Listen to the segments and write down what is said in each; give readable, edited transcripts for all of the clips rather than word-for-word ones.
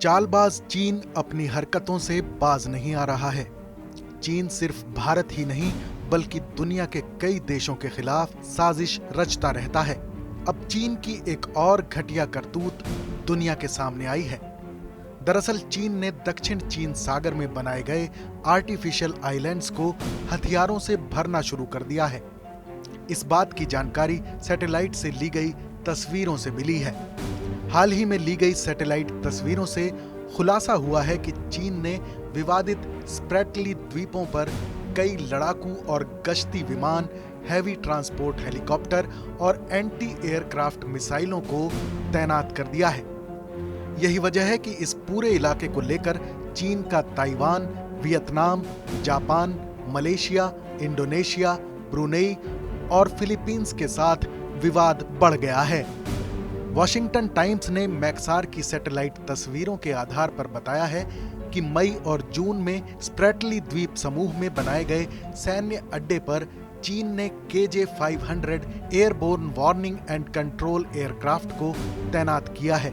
चालबाज चीन अपनी हरकतों से बाज नहीं आ रहा है। चीन सिर्फ भारत ही नहीं बल्कि दुनिया के कई देशों के खिलाफ साजिश रचता रहता है। अब चीन की एक और घटिया करतूत दुनिया के सामने आई है। दरअसल चीन ने दक्षिण चीन सागर में बनाए गए आर्टिफिशियल आइलैंड्स को हथियारों से भरना शुरू कर दिया है। इस बात की जानकारी सैटेलाइट से ली गई तस्वीरों से मिली है। हाल ही में ली गई सैटेलाइट तस्वीरों से खुलासा हुआ है कि चीन ने विवादित स्प्रेटली द्वीपों पर कई लड़ाकू और गश्ती विमान, हैवी ट्रांसपोर्ट हेलीकॉप्टर और एंटी एयरक्राफ्ट मिसाइलों को तैनात कर दिया है। यही वजह है कि इस पूरे इलाके को लेकर चीन का Taiwan, Vietnam, Japan, Malaysia, Indonesia, Brunei और फिलीपींस के साथ विवाद बढ़ गया है। वॉशिंगटन टाइम्स ने मैक्सार की सैटेलाइट तस्वीरों के आधार पर बताया है कि मई और जून में स्प्रेटली द्वीप समूह में बनाए गए सैन्य अड्डे पर चीन ने KJ-500 airborne warning and control aircraft को तैनात किया है।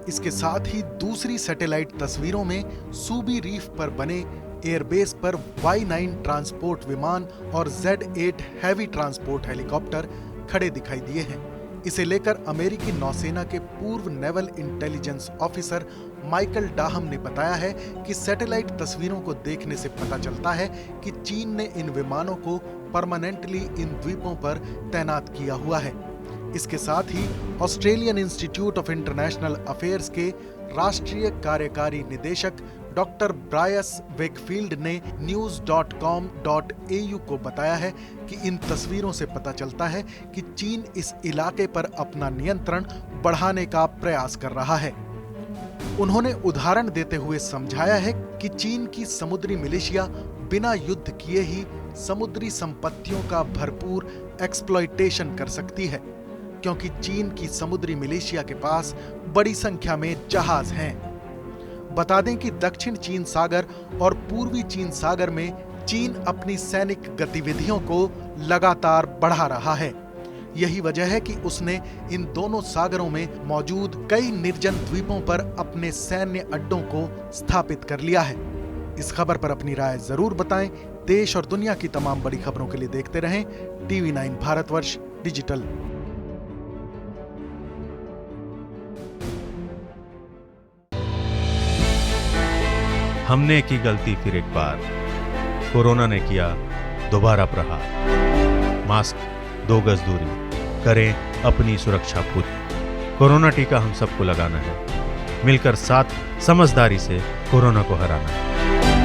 इसके साथ ही दूसरी सैटेलाइट तस्वीरों में सूबी रीफ पर बने एयरबेस पर Y-9 ट्रांसपोर्ट विमान और Z-8 हैवी ट्रांसपोर्ट हेलीकॉप्टर खड़े दिखाई दिए हैं। इसे लेकर अमेरिकी नौसेना के पूर्व नेवल इंटेलिजेंस ऑफिसर माइकल डाहम ने बताया है कि सैटेलाइट तस्वीरों को देखने से पता चलता है कि चीन ने इन विमानों को परमानेंटली इन द्वीपों पर तैनात किया हुआ है। इसके साथ ही Australian institute of international affairs के राष्ट्रीय कार्यकारी निदेशक डॉक्टर ब्रायस वेकफील्ड ने news.com.au को बताया है कि इन तस्वीरों से पता चलता है कि चीन इस इलाके पर अपना नियंत्रण बढ़ाने का प्रयास कर रहा है। उन्होंने उदाहरण देते हुए समझाया है कि चीन की समुद्री मिलिशिया बिना युद्ध किए ही समुद्री संपत्तियों का भरपूर एक्सप्लॉयटेशन कर सकती है, क्योंकि चीन की समुद्री मिलिशिया के पास बड़ी संख्या में जहाज हैं। बता दें कि दक्षिण चीन सागर और पूर्वी चीन सागर में चीन अपनी सैनिक गतिविधियों को लगातार बढ़ा रहा है। यही वजह है कि उसने इन दोनों सागरों में मौजूद कई निर्जन द्वीपों पर अपने सैन्य अड्डों को स्थापित कर लिया है। इस खबर पर अपनी राय जरूर बताएं। देश और दुनिया की तमाम बड़ी खबरों के लिए देखते रहें TV9 भारतवर्ष डिजिटल। हमने की गलती फिर एक बार, कोरोना ने किया दोबारा प्रहार। मास्क, 2 गज दूरी, करें अपनी सुरक्षा खुद। कोरोना टीका हम सबको लगाना है, मिलकर साथ समझदारी से कोरोना को हराना है।